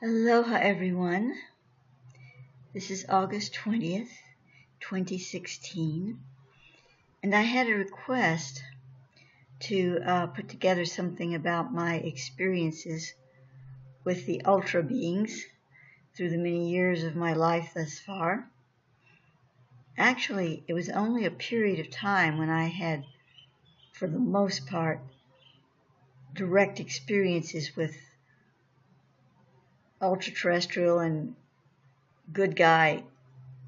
Aloha everyone. This is August 20th, 2016, and I had a request to put together something about my experiences with the ultra beings through the many years of my life thus far. Actually, it was only a period of time when I had, for the most part, direct experiences with ultra-terrestrial and good guy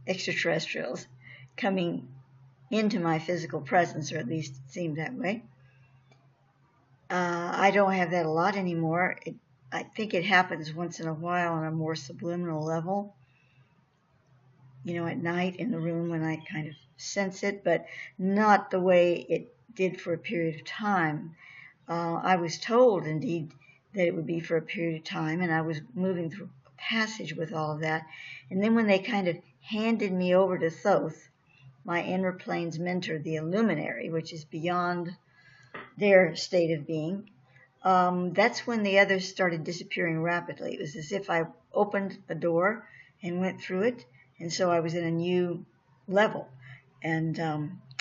extraterrestrials coming into my physical presence, or at least it seemed that way. I don't have that a lot anymore. I think it happens once in a while on a more subliminal level, at night in the room when I kind of sense it, but not the way it did for a period of time. I was told, indeed, that it would be for a period of time, and I was moving through a passage with all of that. And then when they kind of handed me over to Thoth, my inner planes mentor, the Illuminary, which is beyond their state of being, that's when the others started disappearing rapidly. It was as if I opened a door and went through it, and so I was in a new level. And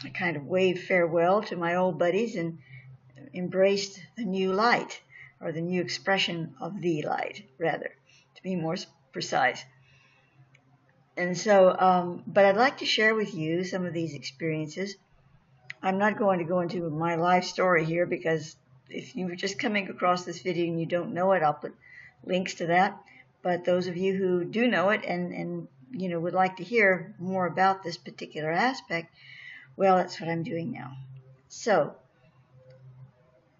I kind of waved farewell to my old buddies and embraced the new light, or the new expression of the light, rather, to be more precise. And so, but I'd like to share with you some of these experiences. I'm not going to go into my life story here, because if you were just coming across this video and you don't know it, I'll put links to that. But those of you who do know it and would like to hear more about this particular aspect, well, that's what I'm doing now. So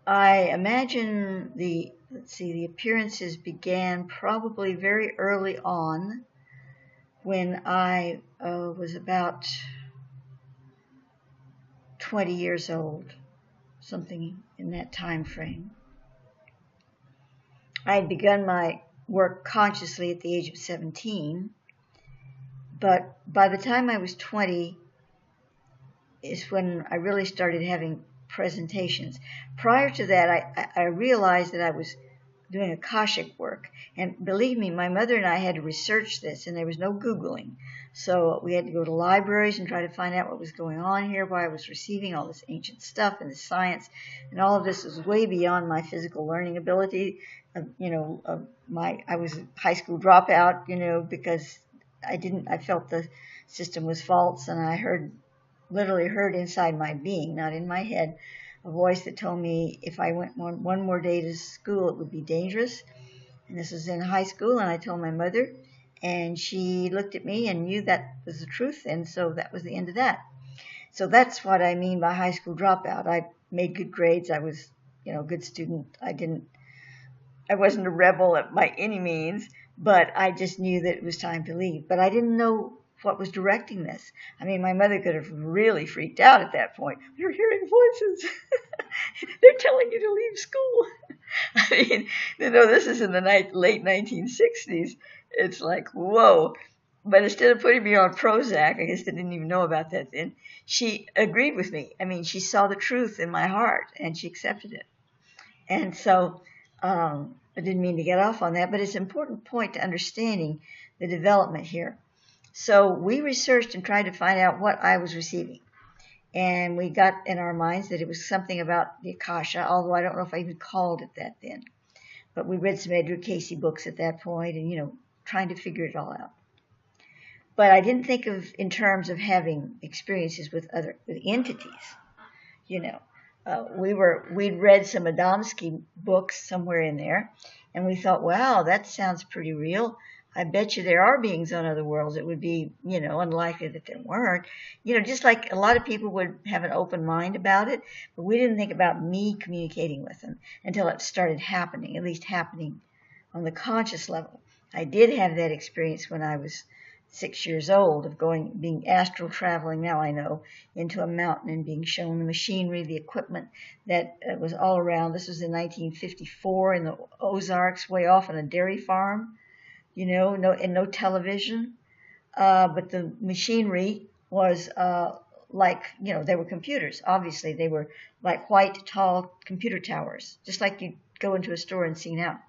I imagine the appearances began probably very early on, when I was about 20 years old, something in that time frame. I had begun my work consciously at the age of 17, but by the time I was 20 is when I really started having presentations. Prior to that, I realized that I was doing Akashic work. And believe me, my mother and I had to research this, and there was no Googling. So we had to go to libraries and try to find out what was going on here, why I was receiving all this ancient stuff and the science. And all of this was way beyond my physical learning ability. I was a high school dropout, because I felt the system was false, and I literally heard inside my being, not in my head, a voice that told me if I went one more day to school, it would be dangerous. And this was in high school, and I told my mother, and she looked at me and knew that was the truth, and so that was the end of that. So that's what I mean by high school dropout. I made good grades. I was, a good student. I wasn't a rebel by any means, but I just knew that it was time to leave. But I didn't know what was directing this. I mean, my mother could have really freaked out at that point. You're hearing voices. They're telling you to leave school. I mean, this is in the late 1960s. It's like, whoa. But instead of putting me on Prozac, I guess I didn't even know about that then, she agreed with me. I mean, she saw the truth in my heart, and she accepted it. And so I didn't mean to get off on that, but it's an important point to understanding the development here. So we researched and tried to find out what I was receiving. And we got in our minds that it was something about the Akasha, although I don't know if I even called it that then. But we read some Edgar Cayce books at that point and, trying to figure it all out. But I didn't think in terms of having experiences with entities, We'd read some Adamski books somewhere in there, and we thought, wow, that sounds pretty real. I bet you there are beings on other worlds. It would be, unlikely that there weren't. Just like a lot of people would have an open mind about it, but we didn't think about me communicating with them until it started happening, at least happening on the conscious level. I did have that experience when I was 6 years old of being astral traveling, now I know, into a mountain and being shown the machinery, the equipment that was all around. This was in 1954 in the Ozarks, way off on a dairy farm. No television, but the machinery was they were computers. Obviously, they were like white, tall computer towers, just like you go into a store and see now.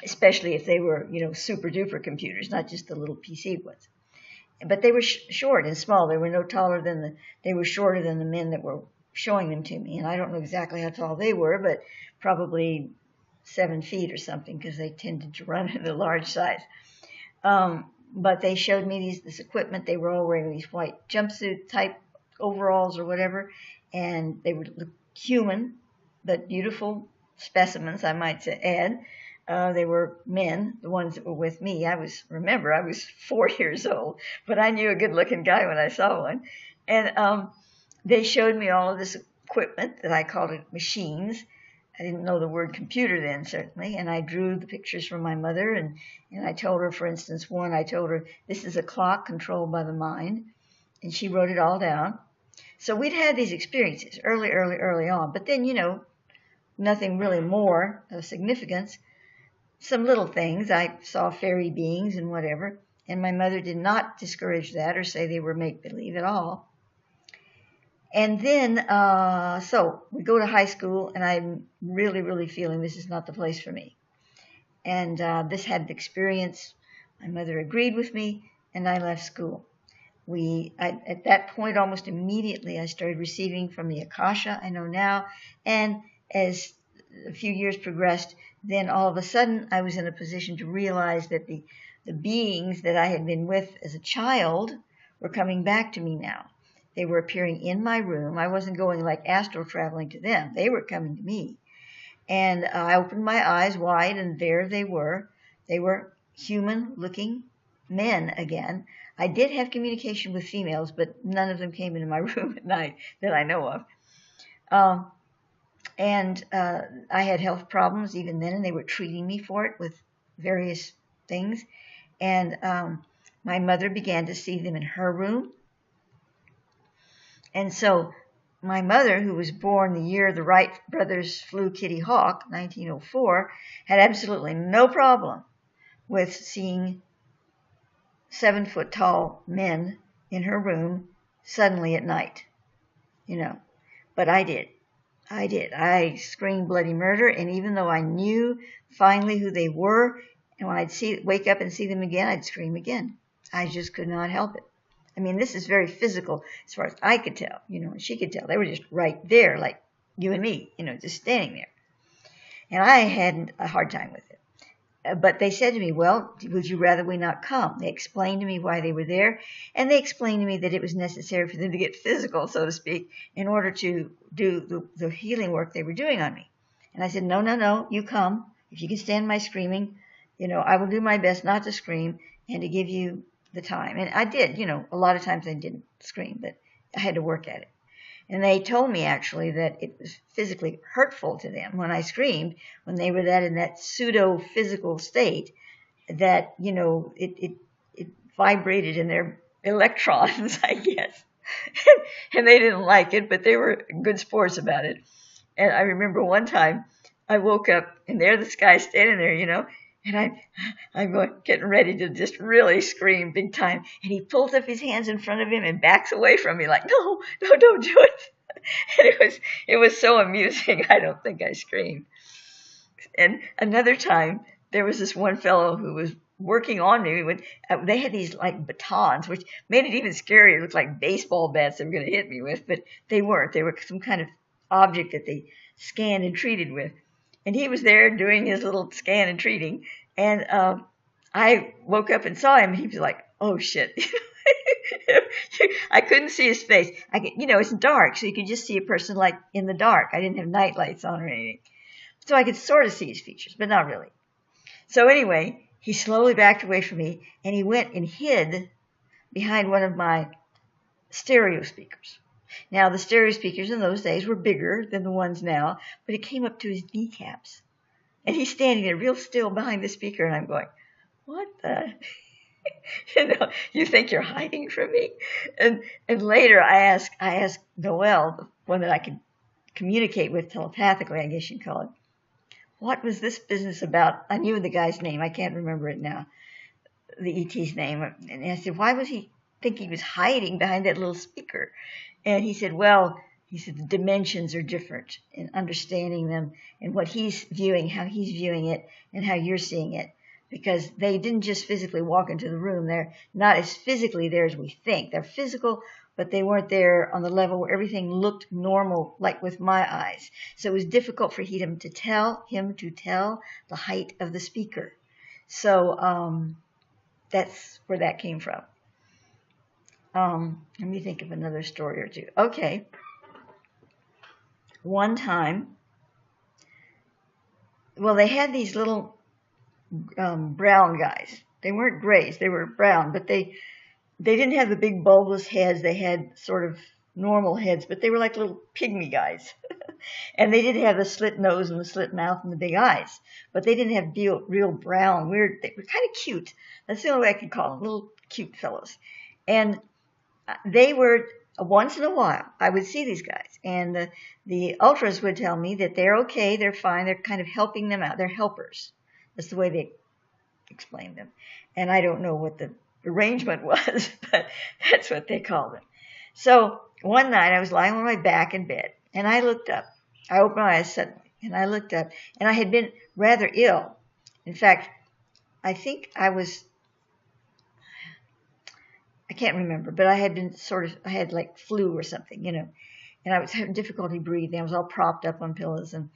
especially if they were, super duper computers, not just the little PC ones. But they were short and small. They were no taller than they were shorter than the men that were showing them to me. And I don't know exactly how tall they were, but probably 7 feet or something, because they tended to run in the large size. But they showed me this equipment. They were all wearing these white jumpsuit type overalls or whatever, and they would look human, but beautiful specimens, I might add. They were men, the ones that were with me. I was 4 years old, but I knew a good-looking guy when I saw one. And they showed me all of this equipment that I called it machines. I didn't know the word computer then, certainly, and I drew the pictures from my mother, and I told her, for instance, I told her, this is a clock controlled by the mind, and she wrote it all down. So we'd had these experiences early on, but then, nothing really more of significance. Some little things. I saw fairy beings and whatever, and my mother did not discourage that or say they were make-believe at all. And then, so we go to high school, and I'm really feeling this is not the place for me. And this had the experience. My mother agreed with me, and I left school. At that point, almost immediately, I started receiving from the Akasha I know now, and as a few years progressed, then all of a sudden I was in a position to realize that the beings that I had been with as a child were coming back to me now. They were appearing in my room. I wasn't going like astral traveling to them. They were coming to me. And I opened my eyes wide, and there they were. They were human-looking men again. I did have communication with females, but none of them came into my room at night that I know of. And I had health problems even then, and they were treating me for it with various things. And my mother began to see them in her room. And so my mother, who was born the year the Wright brothers flew Kitty Hawk, 1904, had absolutely no problem with seeing 7-foot-tall men in her room suddenly at night, But I did. I screamed bloody murder, and even though I knew finally who they were, and when I'd wake up and see them again, I'd scream again. I just could not help it. I mean, this is very physical as far as I could tell, and she could tell. They were just right there, like you and me, just standing there. And I had a hard time with it. But they said to me, well, would you rather we not come? They explained to me why they were there, and they explained to me that it was necessary for them to get physical, so to speak, in order to do the healing work they were doing on me. And I said, no, you come. If you can stand my screaming, I will do my best not to scream and to give you the time. And I did, a lot of times I didn't scream, but I had to work at it. And they told me, actually, that it was physically hurtful to them when I screamed, when they were in that pseudo-physical state, that, it vibrated in their electrons, I guess. And they didn't like it, but they were good sports about it. And I remember one time I woke up, and there this guy standing there, and I'm getting ready to just really scream big time. And he pulls up his hands in front of him and backs away from me like, no, don't do it. And it was so amusing. I don't think I screamed. And another time, there was this one fellow who was working on me. They had these like batons, which made it even scarier. It looked like baseball bats they were going to hit me with, but they weren't. They were some kind of object that they scanned and treated with. And he was there doing his little scan and treating. And I woke up and saw him, and he was like, oh, shit. I couldn't see his face. It's dark, so you could just see a person like in the dark. I didn't have night lights on or anything. So I could sort of see his features, but not really. So anyway, he slowly backed away from me, and he went and hid behind one of my stereo speakers. Now, the stereo speakers in those days were bigger than the ones now, but it came up to his kneecaps. And he's standing there real still behind the speaker, and I'm going, what the? You think you're hiding from me? And later I asked Noelle, the one that I could communicate with telepathically, I guess you'd call it, what was this business about? I knew the guy's name. I can't remember it now, the ET's name. And I said, why was he think he was hiding behind that little speaker? And he said, well, he said the dimensions are different in understanding them and what he's viewing, how he's viewing it, and how you're seeing it. Because they didn't just physically walk into the room. They're not as physically there as we think. They're physical, but they weren't there on the level where everything looked normal, like with my eyes. So it was difficult for him to tell the height of the speaker. So that's where that came from. Let me think of another story or two. Okay. One time, well, they had these little brown guys. They weren't grays, they were brown, but they didn't have the big bulbous heads. They had sort of normal heads, but they were like little pygmy guys. And they did have the slit nose and the slit mouth and the big eyes, but they didn't have real brown, weird. They were kind of cute. That's the only way I could call them, little cute fellows. And they were, once in a while, I would see these guys, and the ultras would tell me that they're okay, they're fine, they're kind of helping them out. They're helpers. That's the way they explained them. And I don't know what the arrangement was, but that's what they called it. So one night I was lying on my back in bed, and I looked up. I opened my eyes suddenly, and I looked up, and I had been rather ill. In fact, I think I can't remember, but I had been I had like flu or something, and I was having difficulty breathing. I was all propped up on pillows, and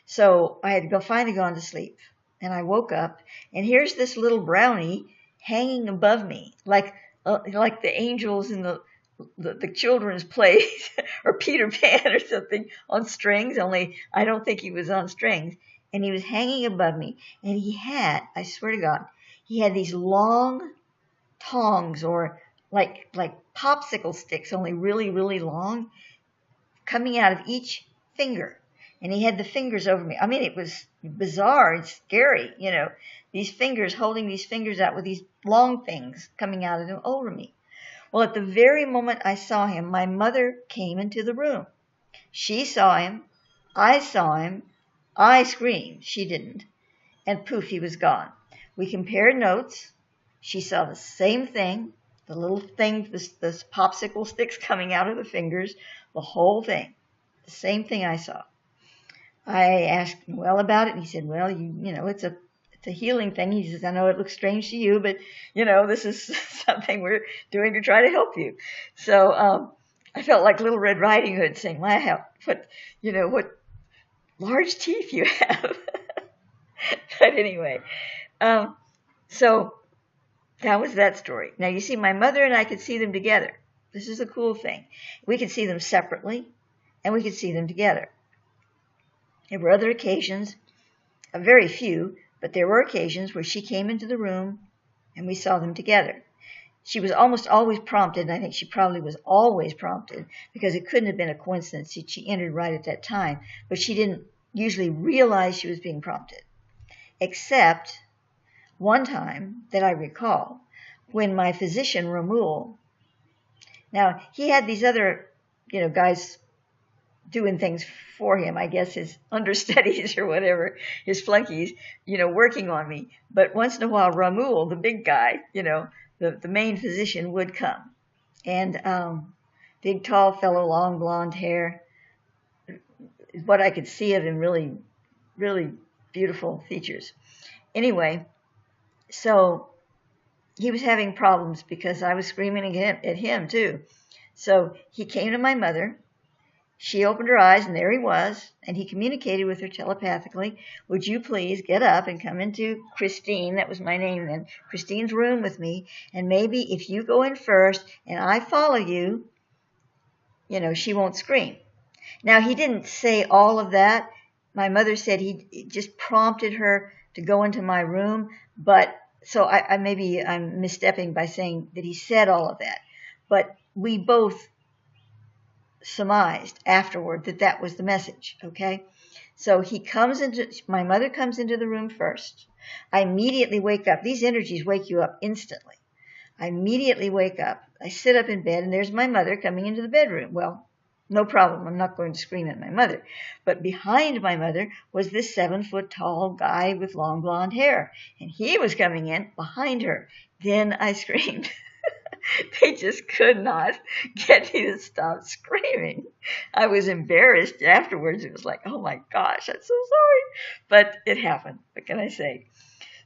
so I had finally gone to sleep. And I woke up, and here's this little brownie hanging above me, like the angels in the children's plays, or Peter Pan or something, on strings, only I don't think he was on strings. And he was hanging above me, and he had, I swear to God, he had these long tongs, or like popsicle sticks, only really, really long, coming out of each finger. And he had the fingers over me. I mean, it was bizarre and scary, these fingers, holding these fingers out with these long things coming out of them over me. Well, at the very moment I saw him, my mother came into the room. She saw him. I saw him. I screamed. She didn't. And poof, he was gone. We compared notes. She saw the same thing, the little thing, the popsicle sticks coming out of the fingers, the whole thing, the same thing I saw. I asked Noel about it, and he said, well, it's a healing thing. He says, I know it looks strange to you, but, this is something we're doing to try to help you. So I felt like Little Red Riding Hood saying, wow, what large teeth you have. But anyway, so that was that story. Now, you see, my mother and I could see them together. This is a cool thing. We could see them separately, and we could see them together. There were other occasions, very few, but there were occasions where she came into the room and we saw them together. She was almost always prompted, and I think she probably was always prompted, because it couldn't have been a coincidence that she entered right at that time, but she didn't usually realize she was being prompted. Except one time that I recall, when my physician, Ramul, now he had these other, guys doing things for him, I guess his understudies or whatever, his flunkies, working on me. But once in a while, Ramul, the big guy, the main physician, would come. And big, tall fellow, long blonde hair. What I could see of him, really, really beautiful features. Anyway, so he was having problems because I was screaming at him too. So he came to my mother. She opened her eyes, and there he was, and he communicated with her telepathically. Would you please get up and come into Christine, that was my name then, Christine's room with me, and maybe if you go in first and I follow you, she won't scream. Now, he didn't say all of that. My mother said he just prompted her to go into my room, but so I'm misstepping by saying that he said all of that. But we both surmised afterward that was the message, okay? So my mother comes into the room first. I immediately wake up. These energies wake you up instantly. I immediately wake up. I sit up in bed, and there's my mother coming into the bedroom. Well, no problem. I'm not going to scream at my mother. But behind my mother was this 7-foot-tall guy with long blonde hair, and he was coming in behind her. Then I screamed. They just could not get me to stop screaming. I was embarrassed afterwards. It was like, oh my gosh, I'm so sorry. But it happened. What can I say?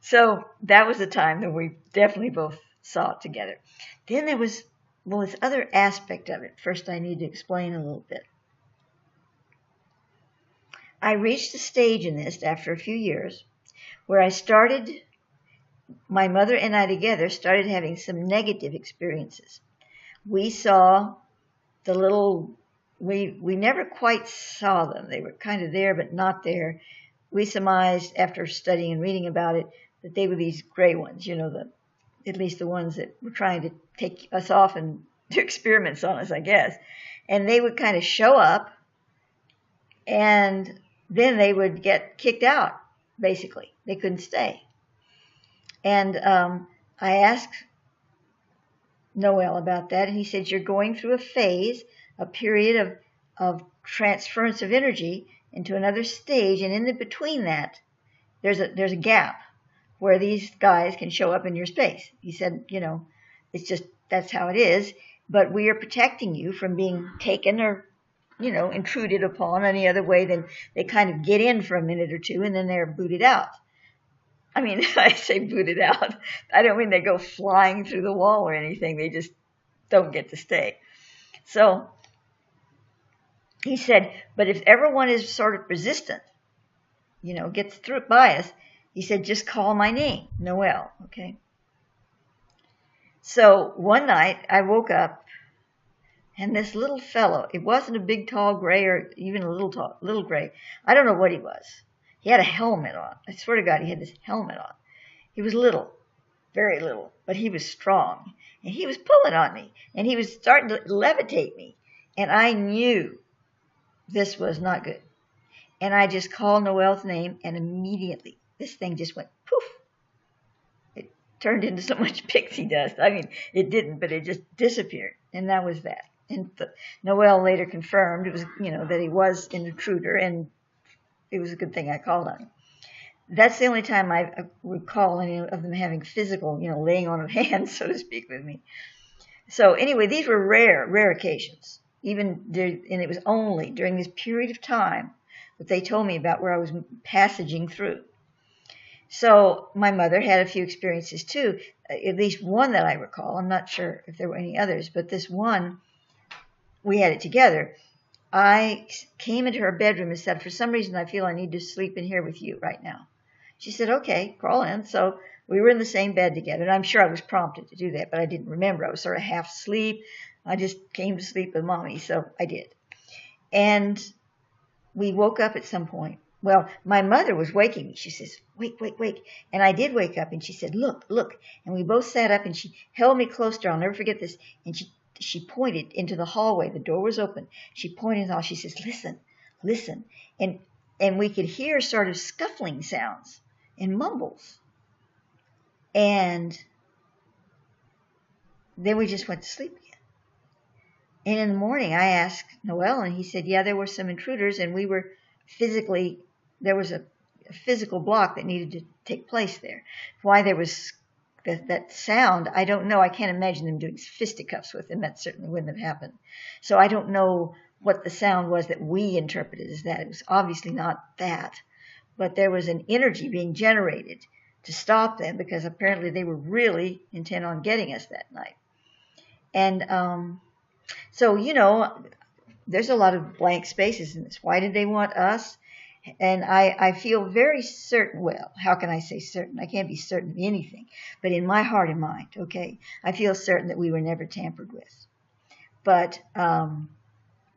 So that was the time that we definitely both saw it together. Then there was, well, this other aspect of it. First, I need to explain a little bit. I reached a stage in this after a few years where I started, my mother and I together started having some negative experiences. We saw the little, we never quite saw them. They were kind of there, but not there. We surmised after studying and reading about it that they were these gray ones, you know, at least the ones that were trying to take us off and do experiments on us, I guess. And they would kind of show up, and then they would get kicked out, basically. They couldn't stay. And I asked Noel about that, and he said, you're going through a phase, a period of transference of energy into another stage, and in the between that, there's a gap where these guys can show up in your space. He said, you know, it's just, that's how it is, but we are protecting you from being taken or, you know, intruded upon any other way than they kind of get in for a minute or two and then they're booted out. I mean, I say booted out. I don't mean they go flying through the wall or anything. They just don't get to stay. So he said, but if everyone is sort of resistant, you know, gets through by us, he said, just call my name, Noel, okay? So one night I woke up, and this little fellow, it wasn't a big, tall gray or even a little gray. I don't know what he was. He had a helmet on. I swear to God, he had this helmet on. He was little, very little, but he was strong. And he was pulling on me, and he was starting to levitate me. And I knew this was not good. And I just called Noel's name, and immediately this thing just went poof. It turned into so much pixie dust. I mean, it didn't, but it just disappeared. And that was that. And Noel later confirmed it was, you know, that he was an intruder, and it was a good thing I called on him. That's the only time I recall any of them having physical, you know, laying on of hands, so to speak, with me. So anyway, these were rare occasions. And it was only during this period of time that they told me about where I was passaging through. So my mother had a few experiences too, at least one that I recall. I'm not sure if there were any others, but this one, we had it together. I came into her bedroom and said, for some reason, I feel I need to sleep in here with you right now. She said, okay, crawl in. So we were in the same bed together, and I'm sure I was prompted to do that, but I didn't remember. I was sort of half asleep. I just came to sleep with Mommy, so I did. And we woke up at some point. Well, my mother was waking me. She says, wake. And I did wake up, and she said, look. And we both sat up, and she held me close to her. I'll never forget this. And she pointed into the hallway. The door was open. She pointed in the hall. She says, listen. And we could hear sort of scuffling sounds and mumbles. And then we just went to sleep again. And in the morning, I asked Noel, and he said, yeah, there were some intruders, and we were physically, there was a physical block that needed to take place there. Why there was that sound, I don't know. I can't imagine them doing fisticuffs with him. That certainly wouldn't have happened. So I don't know what the sound was that we interpreted as that. It was obviously not that. But there was an energy being generated to stop them because apparently they were really intent on getting us that night. And so, you know, there's a lot of blank spaces in this. Why did they want us? And I feel very certain, well, how can I say certain? I can't be certain of anything. But in my heart and mind, okay, I feel certain that we were never tampered with. But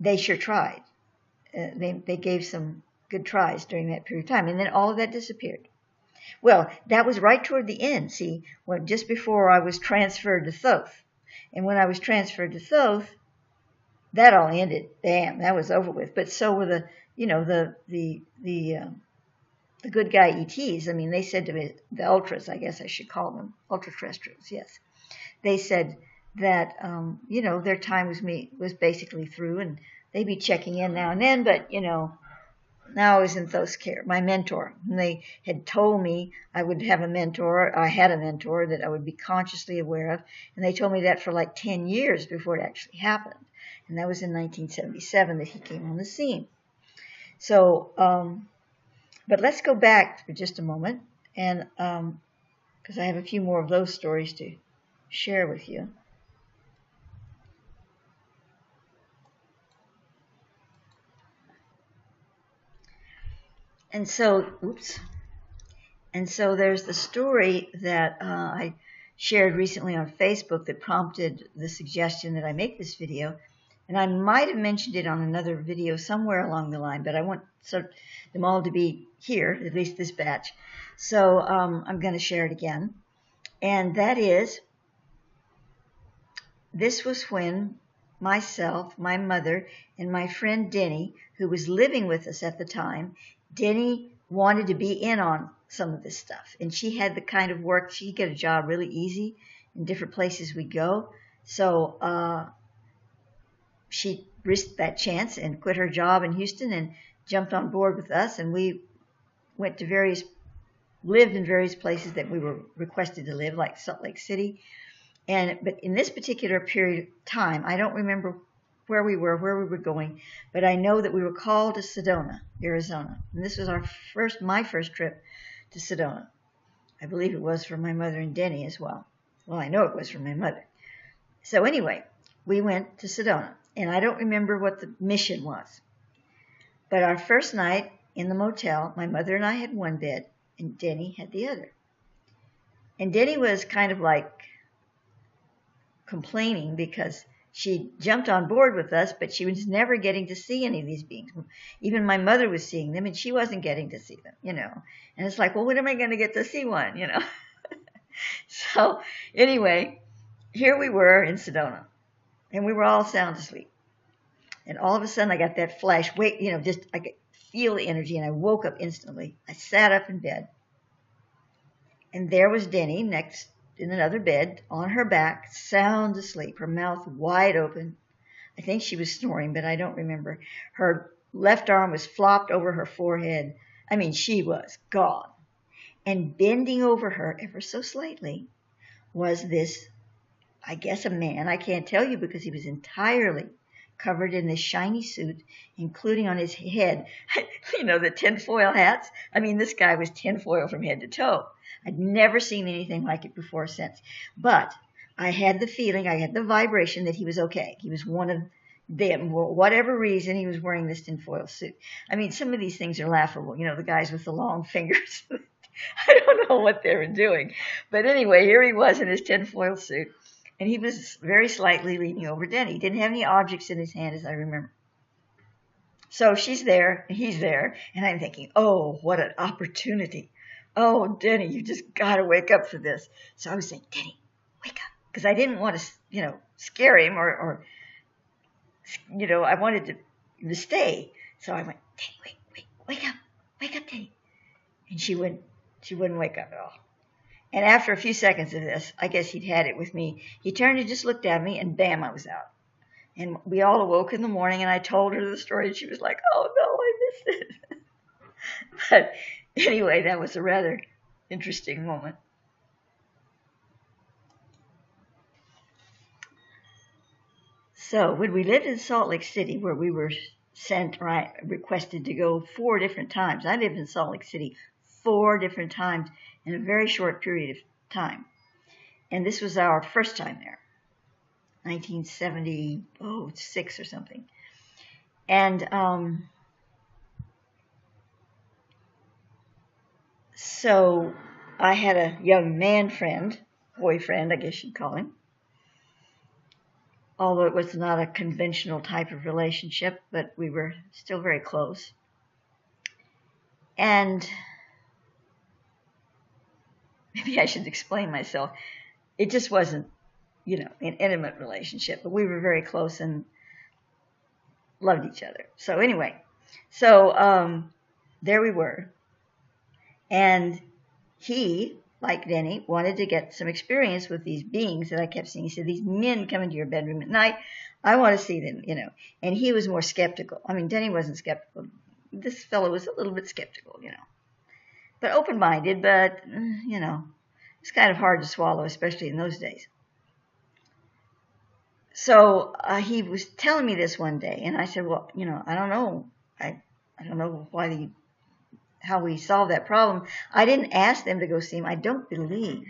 they sure tried. They gave some good tries during that period of time. And then all of that disappeared. Well, that was right toward the end, see, just before I was transferred to Thoth. And when I was transferred to Thoth, that all ended. Damn, that was over with. But so were the good guy ETs. I mean, they said to me, the ultras, I guess I should call them, ultra-terrestrials, yes. They said that, their time was basically through, and they'd be checking in now and then, but, now I was in Thos Care, my mentor. And they had told me I would have a mentor. I had a mentor that I would be consciously aware of. And they told me that for like 10 years before it actually happened. And that was in 1977 that he came on the scene. So, but let's go back for just a moment. And because I have a few more of those stories to share with you. And so, And so there's the story that I shared recently on Facebook that prompted the suggestion that I make this video. And I might have mentioned it on another video somewhere along the line, but I want them all to be here, at least this batch. So I'm going to share it again. And that is, this was when myself, my mother, and my friend Denny, who was living with us at the time, Denny wanted to be in on some of this stuff. And she had the kind of work, she could get a job really easy in different places we go. So she risked that chance and quit her job in Houston and jumped on board with us. And we went to lived in various places that we were requested to live, like Salt Lake City. But in this particular period of time, I don't remember where we were going, but I know that we were called to Sedona, Arizona. And this was my first trip to Sedona. I believe it was for my mother and Denny as well. Well, I know it was for my mother. So anyway, we went to Sedona, and I don't remember what the mission was. But our first night in the motel, my mother and I had one bed, and Denny had the other. And Denny was kind of like complaining because she jumped on board with us, but she was never getting to see any of these beings. Even my mother was seeing them, and she wasn't getting to see them, And it's like, well, when am I going to get to see one, So anyway, here we were in Sedona, and we were all sound asleep. And all of a sudden, I got that flash. I could feel the energy, and I woke up instantly. I sat up in bed, and there was Denny next in another bed, on her back, sound asleep, her mouth wide open. I think she was snoring, but I don't remember. Her left arm was flopped over her forehead. I mean, she was gone. And bending over her ever so slightly was this, I guess, a man. I can't tell you because he was entirely covered in this shiny suit, including on his head, the tinfoil hats. I mean, this guy was tinfoil from head to toe. I'd never seen anything like it before or since. But I had the feeling, I had the vibration that he was okay. He was one of them. For whatever reason, he was wearing this tinfoil suit. I mean, some of these things are laughable. The guys with the long fingers. I don't know what they were doing. But anyway, here he was in his tinfoil suit. And he was very slightly leaning over Denny. He didn't have any objects in his hand, as I remember. So she's there, and he's there. And I'm thinking, oh, what an opportunity. Oh, Denny, you just got to wake up for this. So I was saying, Denny, wake up. Because I didn't want to, scare him or I wanted to stay. So I went, Denny, wake up. Wake up, Denny. And she wouldn't wake up at all. And after a few seconds of this, I guess he'd had it with me. He turned and just looked at me, and bam, I was out. And we all awoke in the morning, and I told her the story, and she was like, oh, no, I missed it. But anyway, that was a rather interesting moment. So when we lived in Salt Lake City, where we were requested to go 4 different times. I lived in Salt Lake City 4 different times in a very short period of time. And this was our first time there, 1976 or something. And so I had a young man friend, boyfriend, I guess you'd call him, although it was not a conventional type of relationship, but we were still very close. And maybe I should explain myself. It just wasn't, an intimate relationship, but we were very close and loved each other. So anyway, there we were. And he, like Denny, wanted to get some experience with these beings that I kept seeing. He said, these men come into your bedroom at night. I want to see them, And he was more skeptical. I mean, Denny wasn't skeptical. this fellow was a little bit skeptical, but open-minded, but, it's kind of hard to swallow, especially in those days. So he was telling me this one day, and I said, well, I don't know. I don't know how we solved that problem. I didn't ask them to go see him. I don't believe.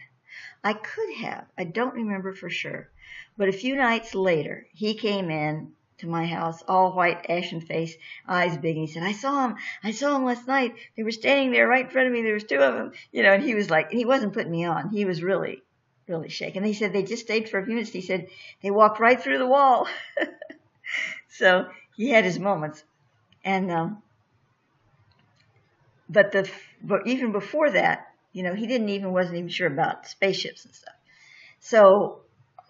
I could have. I don't remember for sure. But a few nights later, he came in to my house, all white, ashen face, eyes big, and he said, I saw him last night. They were standing there right in front of me. There was two of them, and he was like, he wasn't putting me on. He was really, really shaken. He said they just stayed for a few minutes. He said they walked right through the wall. So he had his moments. And, but even before that, he wasn't even sure about spaceships and stuff. So,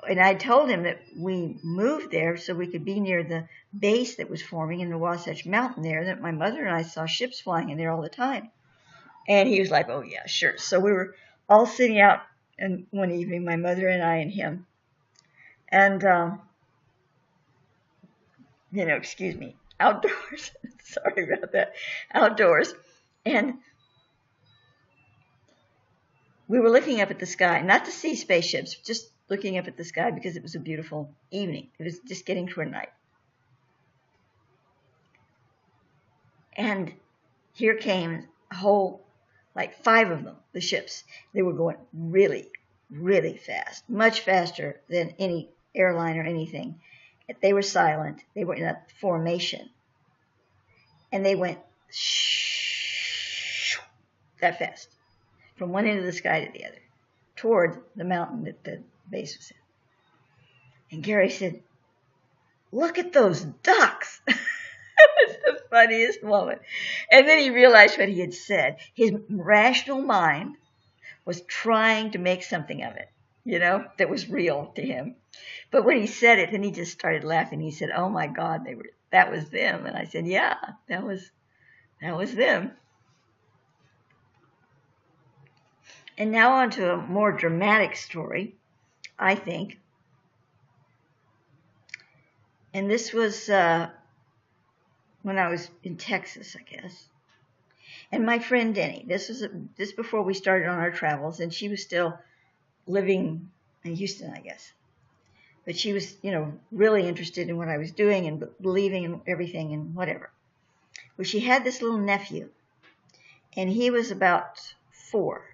and I told him that we moved there so we could be near the base that was forming in the Wasatch Mountain there, that my mother and I saw ships flying in there all the time. And he was like, oh yeah, sure. So we were all sitting out one evening, my mother and I and him. And, excuse me, outdoors. Sorry about that. Outdoors. And we were looking up at the sky, not to see spaceships, just looking up at the sky because it was a beautiful evening. It was just getting toward night. And here came a whole, like 5 of them, the ships. They were going really, really fast, much faster than any airline or anything. They were silent. They were in a formation. And they went that fast, from one end of the sky to the other, toward the mountain that the base was in. And Gary said, look at those ducks. It was the funniest moment. And then he realized what he had said. His rational mind was trying to make something of it, that was real to him. But when he said it, then he just started laughing. He said, oh my God, that was them. And I said, yeah, that was them. And now on to a more dramatic story, I think. And this was when I was in Texas, I guess. And my friend Denny, this before we started on our travels, and she was still living in Houston, I guess. But she was, really interested in what I was doing and believing in everything and whatever. Well, she had this little nephew, and he was about 4.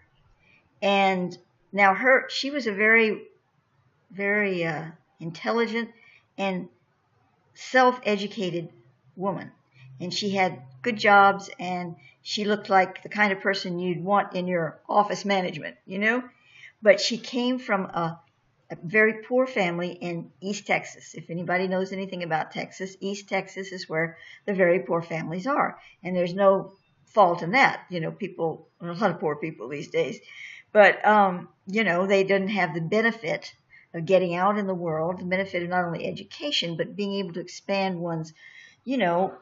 And now she was a very, very intelligent and self-educated woman. And she had good jobs, and she looked like the kind of person you'd want in your office management, But she came from a very poor family in East Texas. If anybody knows anything about Texas, East Texas is where the very poor families are. And there's no fault in that. A lot of poor people these days. But, they didn't have the benefit of getting out in the world, the benefit of not only education, but being able to expand one's, field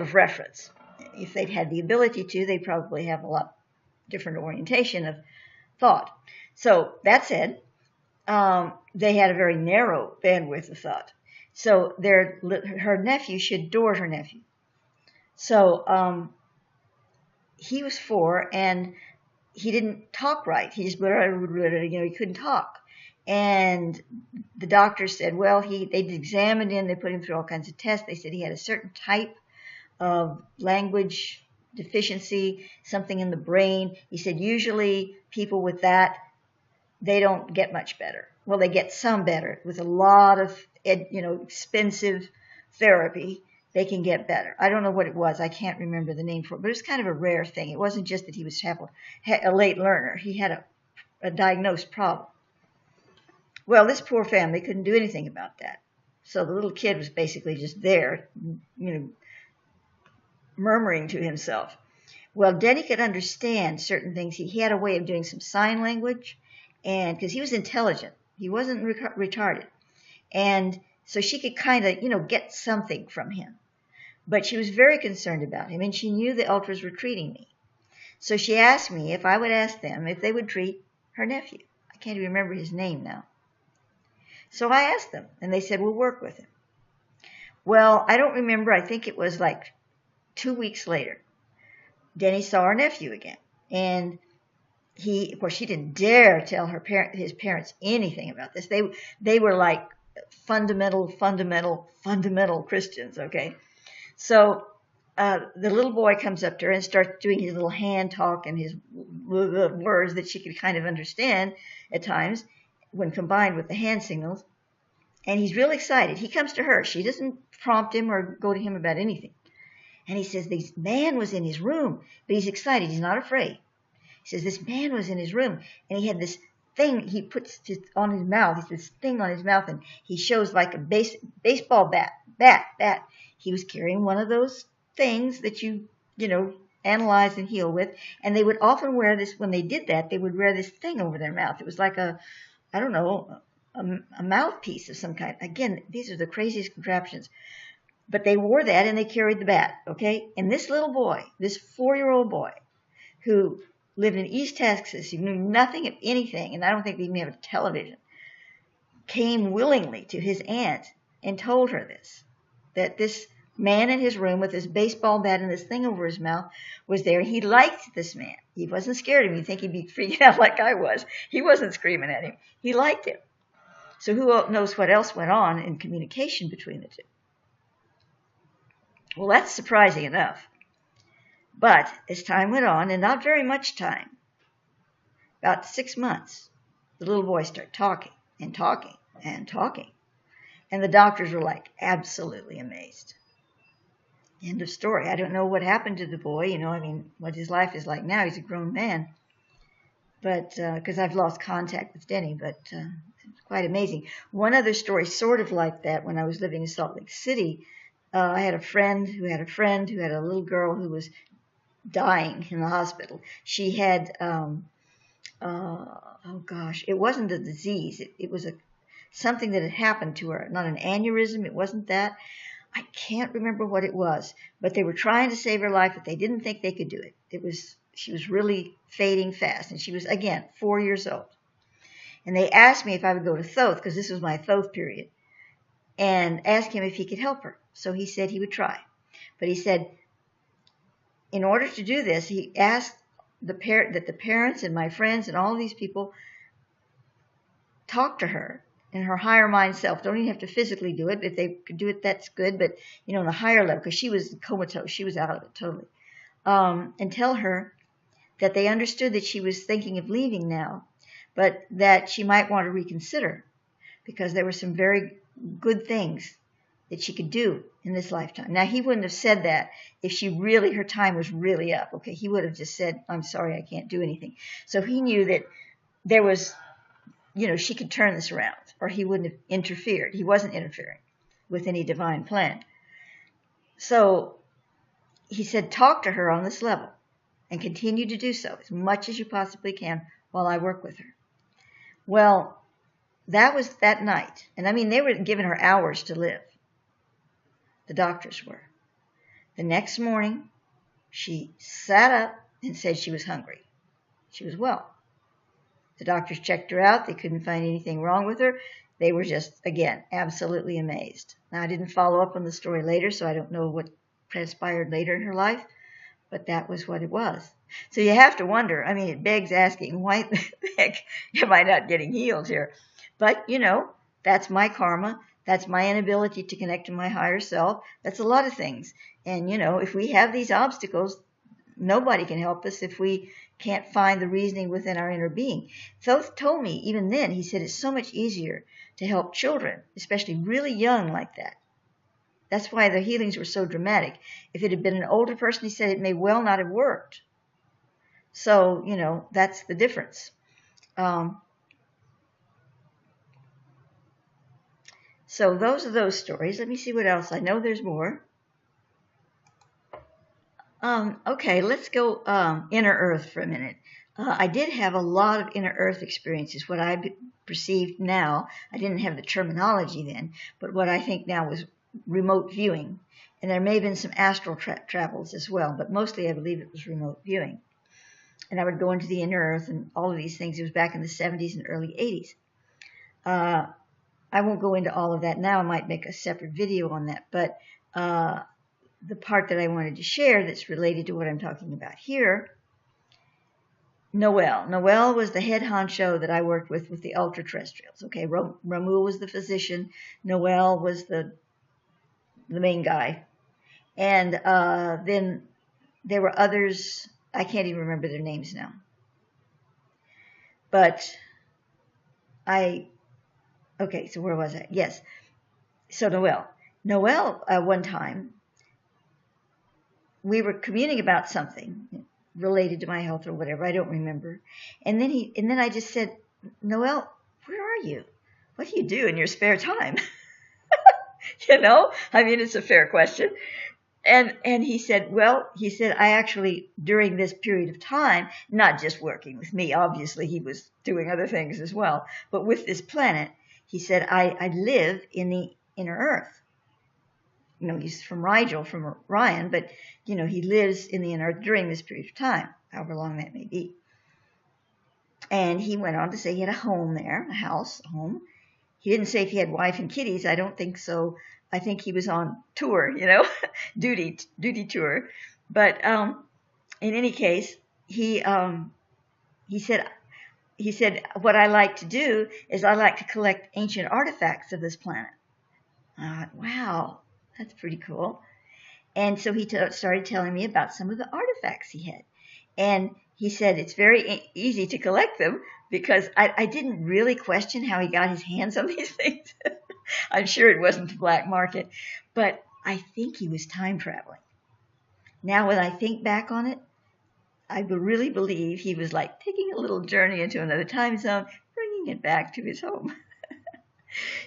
of reference. If they'd had the ability to, they'd probably have a lot different orientation of thought. So that said, they had a very narrow bandwidth of thought. So her nephew, she adored her nephew. So he was 4, and he didn't talk right. He just, he couldn't talk. And the doctor said, well, they examined him. They put him through all kinds of tests. They said he had a certain type of language deficiency, something in the brain. He said usually people with that, they don't get much better. Well, they get some better. With a lot of, expensive therapy, they can get better. I don't know what it was. I can't remember the name for it, but it was kind of a rare thing. It wasn't just that he was a late learner. He had a diagnosed problem. Well, this poor family couldn't do anything about that. So the little kid was basically just there, murmuring to himself. Well, Denny could understand certain things. He had a way of doing some sign language, and because he was intelligent, he wasn't retarded. And so she could kind of, get something from him. But she was very concerned about him, and she knew the ultras were treating me. So she asked me if I would ask them if they would treat her nephew. I can't even remember his name now. So I asked them, and they said, we'll work with him. Well, I don't remember. I think it was like 2 weeks later, Denny saw her nephew again. And of course, she didn't dare tell his parents anything about this. They were like fundamental Christians, okay? So the little boy comes up to her and starts doing his little hand talk and his words that she could kind of understand at times when combined with the hand signals. And he's real excited. He comes to her. She doesn't prompt him or go to him about anything. And he says, this man was in his room, but he's excited. He's not afraid. He says, this man was in his room, and he had this thing he puts on his mouth. He has this thing on his mouth, and he shows like a baseball bat. He was carrying one of those things that you analyze and heal with, and they would often wear this, when they did that, they would wear this thing over their mouth. It was like a mouthpiece of some kind. Again, these are the craziest contraptions. But they wore that, and they carried the bat, okay? And this little boy, this 4-year-old boy, who lived in East Texas, who knew nothing of anything, and I don't think they even have a television, came willingly to his aunt and told her this, that this man in his room with this baseball bat and this thing over his mouth was there. He liked this man. He wasn't scared of him. You'd think he'd be freaking out like I was. He wasn't screaming at him. He liked him. So who knows what else went on in communication between the two? Well, that's surprising enough. But as time went on, and not very much time, about 6 months, the little boy started talking and talking and talking. And the doctors were like absolutely amazed. End of story. I don't know what happened to the boy, what his life is like now. He's a grown man. But, because I've lost contact with Denny, but it's quite amazing. One other story sort of like that, when I was living in Salt Lake City, I had a friend who had a little girl who was dying in the hospital. She had, it wasn't a disease. It was something that had happened to her. Not an aneurysm. It wasn't that. I can't remember what it was. But they were trying to save her life, but they didn't think they could do it. She was really fading fast. And she was, again, 4 years old. And they asked me if I would go to Thoth, because this was my Thoth period, and ask him if he could help her. So he said he would try. But he said, in order to do this, he asked that the parents and my friends and all these people talk to her in her higher mind self. Don't even have to physically do it. If they could do it, that's good. But, on a higher level, because she was comatose. She was out of it totally. And tell her that they understood that she was thinking of leaving now, but that she might want to reconsider, because there were some very good things that she could do in this lifetime. Now, he wouldn't have said that if her time was really up, okay? He would have just said, I'm sorry, I can't do anything. So he knew that there was, she could turn this around, or he wouldn't have interfered. He wasn't interfering with any divine plan. So he said, talk to her on this level and continue to do so as much as you possibly can while I work with her. Well, that was that night. And they were giving her hours to live. The doctors were. The next morning, she sat up and said she was hungry. She was well. The doctors checked her out. They couldn't find anything wrong with her. They were just, again, absolutely amazed. Now, I didn't follow up on the story later, so I don't know what transpired later in her life, but that was what it was. So you have to wonder, it begs asking, why the heck am I not getting healed here? But, that's my karma. That's my inability to connect to my higher self. That's a lot of things. And, if we have these obstacles, nobody can help us if we can't find the reasoning within our inner being. Thoth told me, even then, he said it's so much easier to help children, especially really young like that. That's why the healings were so dramatic. If it had been an older person, he said it may well not have worked. So, that's the difference. So those are those stories. Let me see what else. I know there's more. Okay, let's go inner earth for a minute. I did have a lot of inner earth experiences. What I perceived now, I didn't have the terminology then, but what I think now was remote viewing. And there may have been some astral travels as well, but mostly I believe it was remote viewing. And I would go into the inner earth and all of these things. It was back in the 70s and early 80s. I won't go into all of that now. I might make a separate video on that. But the part that I wanted to share that's related to what I'm talking about here, Noel. Noel was the head honcho that I worked with the ultra-terrestrials. Okay, Ramul was the physician. Noel was the main guy. And then there were others. I can't even remember their names now. But okay, so where was I? Yes. So Noel, one time, we were communing about something related to my health or whatever. I don't remember. And then I just said, Noel, where are you? What do you do in your spare time? I mean, it's a fair question. And he said, I actually, during this period of time, not just working with me, obviously he was doing other things as well, but with this planet, he said, I live in the inner Earth. He's from Rigel, from Ryan, but, he lives in the inner Earth during this period of time, however long that may be. And he went on to say he had a home there, a house, a home. He didn't say if he had wife and kiddies. I don't think so. I think he was on tour, duty tour. But in any case, he said, what I like to do is I like to collect ancient artifacts of this planet. I thought, wow, that's pretty cool. And so he started telling me about some of the artifacts he had. And he said it's very easy to collect them because I didn't really question how he got his hands on these things. I'm sure it wasn't the black market, but I think he was time traveling. Now, when I think back on it, I really believe he was like taking a little journey into another time zone, bringing it back to his home.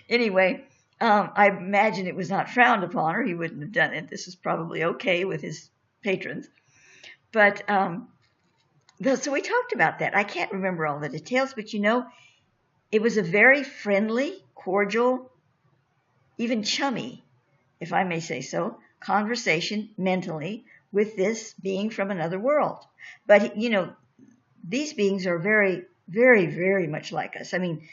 Anyway, I imagine it was not frowned upon, or he wouldn't have done it. This is probably okay with his patrons. But so we talked about that. I can't remember all the details, but it was a very friendly, cordial, even chummy, if I may say so, conversation mentally with this being from another world. But, these beings are very, very, very much like us. I mean,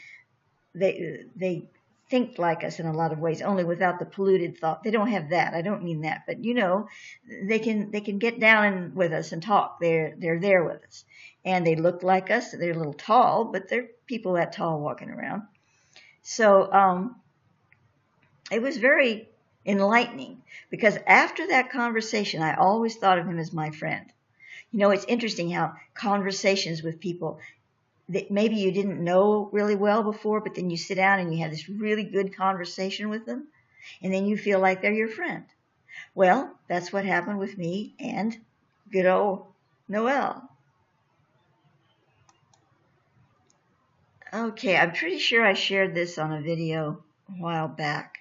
they think like us in a lot of ways, only without the polluted thought. They don't have that. I don't mean that, but they can get down with us and talk. They're there with us, and they look like us. They're a little tall, but they're people that tall walking around. So it was very enlightening because after that conversation, I always thought of him as my friend. It's interesting how conversations with people that maybe you didn't know really well before, but then you sit down and you have this really good conversation with them, and then you feel like they're your friend. Well, that's what happened with me and good old Noel. Okay, I'm pretty sure I shared this on a video a while back,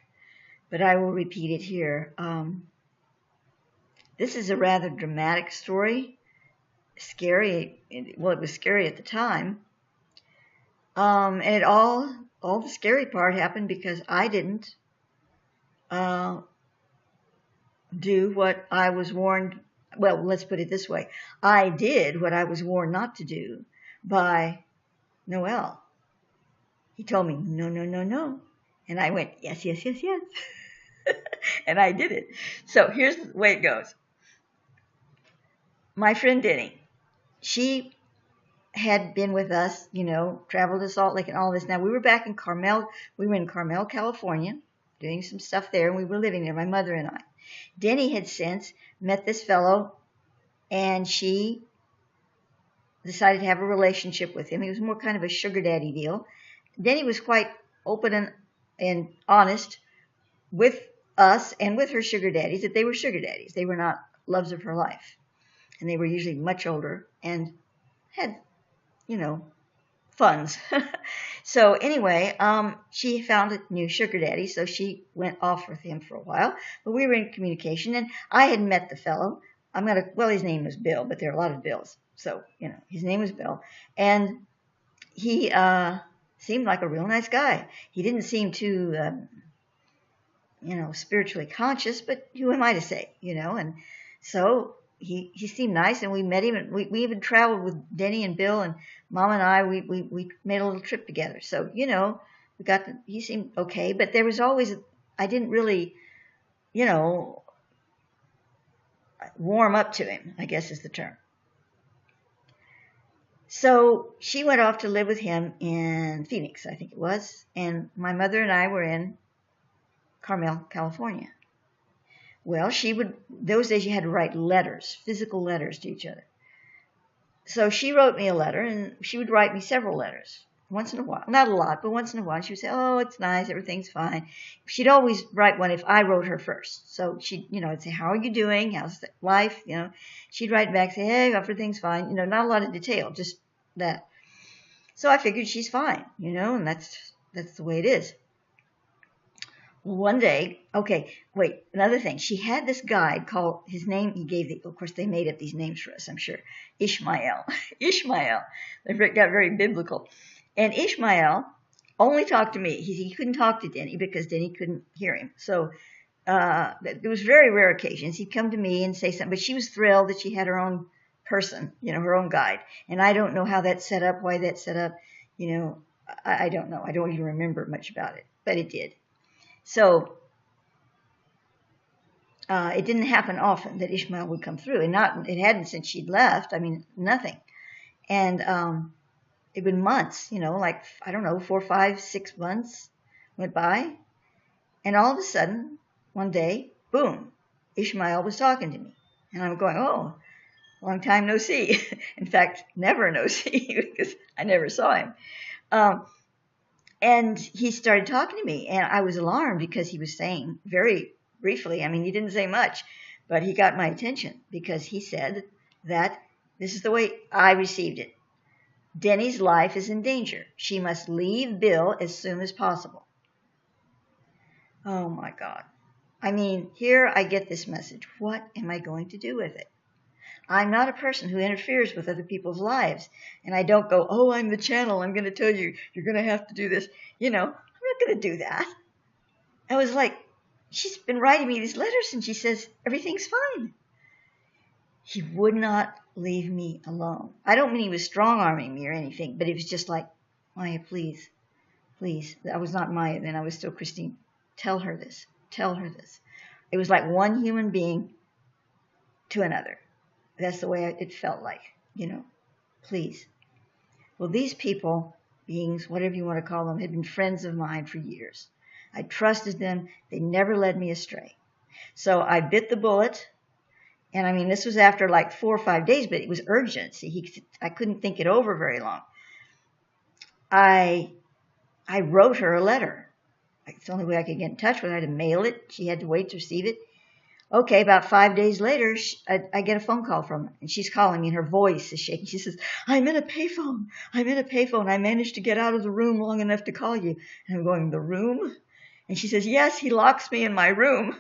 but I will repeat it here. This is a rather dramatic story. Scary. Well, it was scary at the time. And all the scary part happened because I didn't do what I was warned. Well, let's put it this way. I did what I was warned not to do by Noel. He told me, no, no, no, no. And I went, yes, yes, yes, yes. And I did it. So here's the way it goes. My friend Denny, she had been with us, traveled to Salt Lake and all this. Now, we were back in Carmel. We were in Carmel, California, doing some stuff there, and we were living there, my mother and I. Denny had since met this fellow, and she decided to have a relationship with him. He was more kind of a sugar daddy deal. Denny was quite open and honest with us and with her sugar daddies that they were sugar daddies. They were not loves of her life. And they were usually much older and had funds. So anyway, she found a new sugar daddy, so she went off with him for a while. But we were in communication, and I had met the fellow. His name was Bill, but there are a lot of Bills. So, his name was Bill. And he seemed like a real nice guy. He didn't seem too, spiritually conscious, but who am I to say, And so he seemed nice, and we met him, and we even traveled with Denny and Bill, and Mom and I, we made a little trip together. So, he seemed okay, but there was always, I didn't really, warm up to him, I guess is the term. So she went off to live with him in Phoenix, I think it was, and my mother and I were in Carmel, California. Well, those days you had to write letters, physical letters to each other. So she wrote me a letter, and she would write me several letters once in a while. Not a lot, but once in a while. She would say, oh, it's nice, everything's fine. She'd always write one if I wrote her first. So she'd, I'd say, how are you doing? How's life? She'd write back, say, hey, everything's fine. Not a lot of detail, just that. So I figured she's fine, and that's the way it is. One day, okay, wait, another thing. She had this guide called, his name, he gave, of course, they made up these names for us, I'm sure. Ishmael. Ishmael. They got very biblical. And Ishmael only talked to me. He couldn't talk to Denny because Denny couldn't hear him. So there was very rare occasions. He'd come to me and say something, but she was thrilled that she had her own person, her own guide. And I don't know how that's set up, why that's set up. I don't know. I don't even remember much about it, but it did. So it didn't happen often that Ishmael would come through, and it hadn't since she'd left. I mean, nothing. And it'd been months, like, I don't know, 4, 5, 6 months went by, and all of a sudden, one day, boom, Ishmael was talking to me, and I'm going, oh, long time no see. In fact, never no see, because I never saw him. And he started talking to me, and I was alarmed because he was saying very briefly, I mean, he didn't say much, but he got my attention because he said that this is the way I received it. Denny's life is in danger. She must leave Bill as soon as possible. Oh, my God. I mean, here I get this message. What am I going to do with it? I'm not a person who interferes with other people's lives. And I don't go, oh, I'm the channel. I'm going to tell you, you're going to have to do this. I'm not going to do that. I was like, she's been writing me these letters and she says, everything's fine. He would not leave me alone. I don't mean he was strong-arming me or anything, but it was just like, Maya, please, please. I was not Maya then. I was still Christine. Tell her this. Tell her this. It was like one human being to another. That's the way it felt like, please. Well, these people, beings, whatever you want to call them, had been friends of mine for years. I trusted them. They never led me astray. So I bit the bullet. And I mean, this was after like 4 or 5 days, but it was urgent. See, I couldn't think it over very long. I wrote her a letter. It's the only way I could get in touch with her. I had to mail it. She had to wait to receive it. Okay, about 5 days later, I get a phone call from her, and she's calling me, and her voice is shaking. She says, I'm in a payphone. I'm in a payphone. I managed to get out of the room long enough to call you. And I'm going, the room? And she says, yes, he locks me in my room.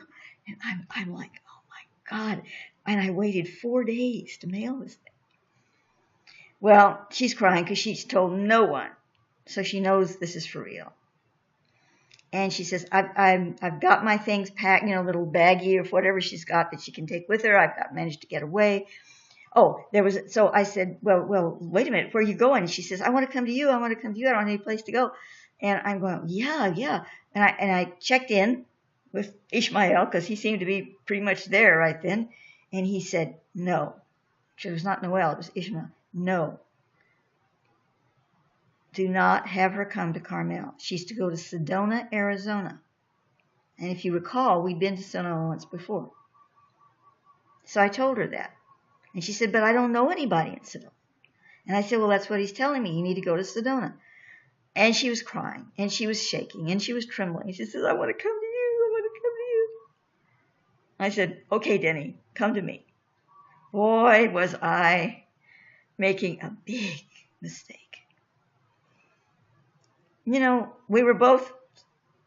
And I'm like, oh, my God. And I waited 4 days to mail this thing. Well, she's crying because she's told no one. So she knows this is for real. And she says, I've got my things packed, little baggie or whatever she's got that she can take with her. I've managed to get away. Oh, so I said, well, wait a minute, where are you going? And she says, I want to come to you. I want to come to you. I don't have any place to go. And I'm going, yeah. And I checked in with Ishmael because he seemed to be pretty much there right then. And he said, no. It was not Noel, it was Ishmael. No. Do not have her come to Carmel. She's to go to Sedona, Arizona. And if you recall, we'd been to Sedona once before. So I told her that. And she said, but I don't know anybody in Sedona. And I said, well, that's what he's telling me. You need to go to Sedona. And she was crying, and she was shaking, and she was trembling. She says, I want to come to you. I want to come to you. I said, okay, Denny, come to me. Boy, was I making a big mistake. We were both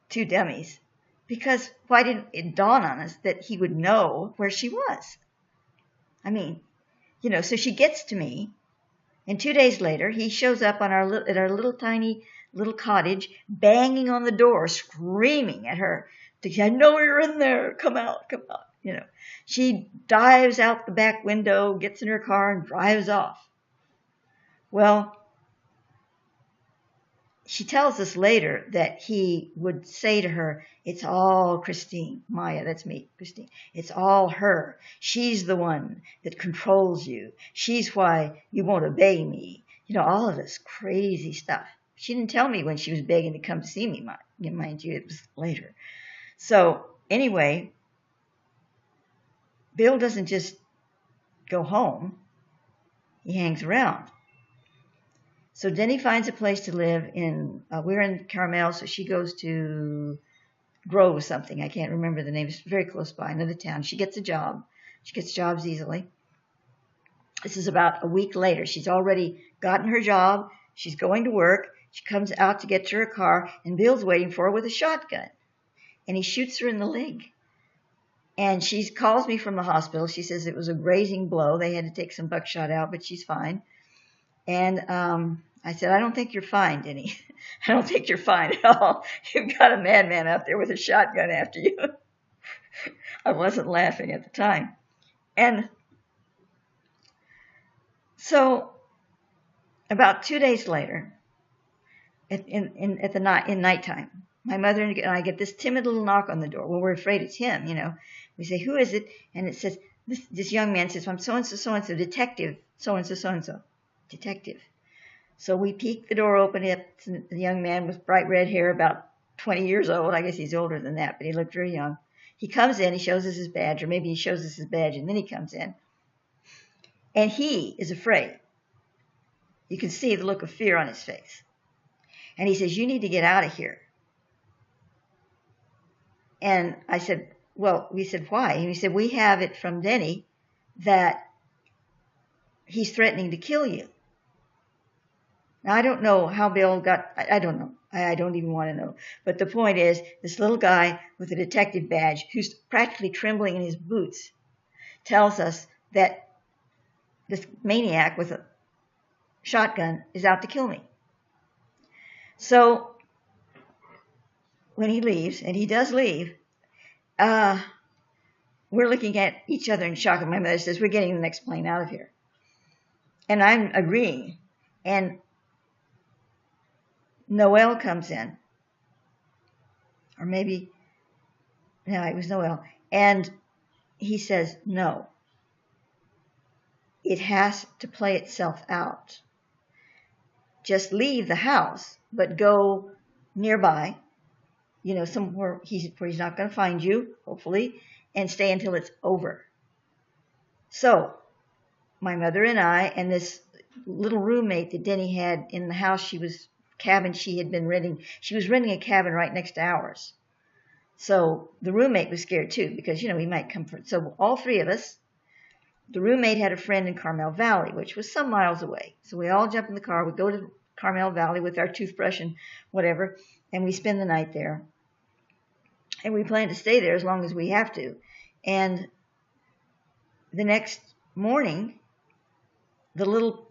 two dummies because why didn't it dawn on us that he would know where she was? I mean, so she gets to me, and 2 days later, he shows up at our little tiny little cottage, banging on the door, screaming at her, I know you're in there, come out. She dives out the back window, gets in her car, and drives off. Well, she tells us later that he would say to her, "It's all Christine, Maya, that's me, Christine. It's all her. She's the one that controls you. She's why you won't obey me." All of this crazy stuff. She didn't tell me when she was begging to come see me, mind you, it was later. So anyway, Bill doesn't just go home. He hangs around. So Denny finds a place to live in, we're in Carmel, so she goes to Grove or something. I can't remember the name. It's very close by, another town. She gets a job. She gets jobs easily. This is about a week later. She's already gotten her job. She's going to work. She comes out to get to her car, and Bill's waiting for her with a shotgun. And he shoots her in the leg. And she calls me from the hospital. She says it was a grazing blow. They had to take some buckshot out, but she's fine. And I said, "I don't think you're fine, Denny. I don't think you're fine at all. You've got a madman out there with a shotgun after you." I wasn't laughing at the time. And so about 2 days later, in nighttime, my mother and I get this timid little knock on the door. Well, we're afraid it's him, We say, "Who is it?" And it says, this young man says, "I'm so-and-so, so-and-so, detective, so-and-so, so-and-so, detective." So we peek the door open. It's a young man with bright red hair, about 20 years old. I guess he's older than that, but he looked very young. He comes in, he shows us his badge, or maybe he shows us his badge, and then he comes in. And he is afraid. You can see the look of fear on his face. And he says, "You need to get out of here." And I said, we said, "Why?" And he said, "We have it from Denny that he's threatening to kill you." Now, I don't know how Bill got, I don't know. I don't even want to know. But the point is, this little guy with a detective badge, who's practically trembling in his boots, tells us that this maniac with a shotgun is out to kill me. So when he leaves, and he does leave, we're looking at each other in shock. And my mother says, "We're getting the next plane out of here." And I'm agreeing. And Noel comes in. Or maybe, no, it was Noel. And he says, "No. It has to play itself out. Just leave the house, but go nearby, somewhere where he's not going to find you, hopefully, and stay until it's over." So my mother and I and this little roommate that Denny had in the house she had been renting. She was renting a cabin right next to ours. So the roommate was scared too because, he might come for it. So all three of us, the roommate had a friend in Carmel Valley, which was some miles away. So we all jump in the car. We go to Carmel Valley with our toothbrush and whatever, and we spend the night there. And we plan to stay there as long as we have to. And the next morning, the little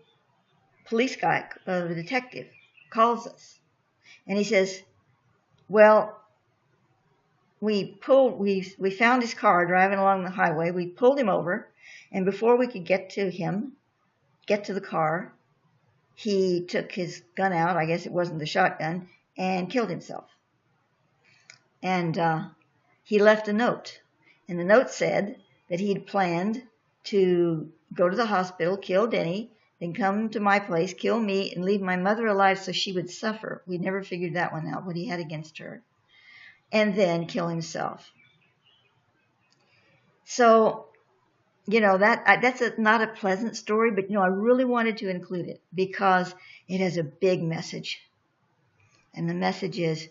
police guy, the detective, calls us. And he says, "Well, we found his car driving along the highway. We pulled him over. And before we could get to the car, he took his gun out, I guess it wasn't the shotgun, and killed himself. And he left a note. And the note said that he had planned to go to the hospital, kill Denny, then come to my place, kill me, and leave my mother alive so she would suffer." We never figured that one out, what he had against her. And then kill himself. So, that's not a pleasant story, but, I really wanted to include it because it has a big message. And the message is,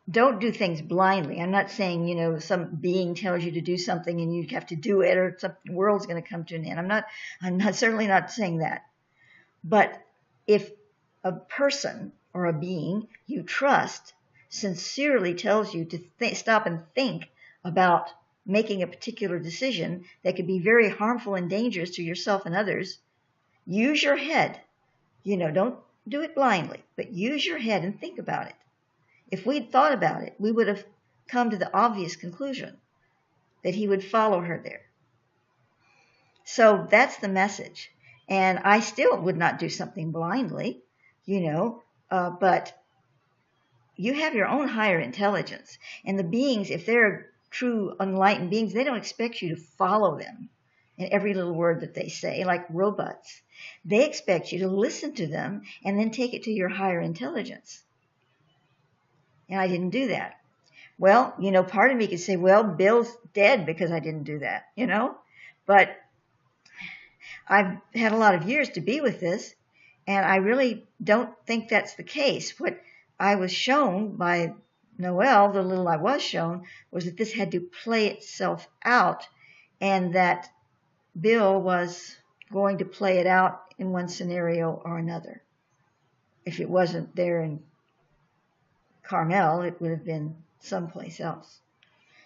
don't do things blindly. I'm not saying, some being tells you to do something and you have to do it or the world's going to come to an end. I'm certainly not saying that. But if a person or a being you trust sincerely tells you to stop and think about making a particular decision that could be very harmful and dangerous to yourself and others, use your head. Don't do it blindly, but use your head and think about it. If we'd thought about it, we would have come to the obvious conclusion that he would follow her there. So that's the message. And I still would not do something blindly. but you have your own higher intelligence. And the beings, if they're true enlightened beings, they don't expect you to follow them in every little word that they say, like robots. They expect you to listen to them and then take it to your higher intelligence. And I didn't do that. Well, part of me could say, well, Bill's dead because I didn't do that, But I've had a lot of years to be with this, and I really don't think that's the case. What I was shown by Noelle, the little I was shown, was that this had to play itself out, and that Bill was going to play it out in one scenario or another. If it wasn't there in Carmel, it would have been someplace else.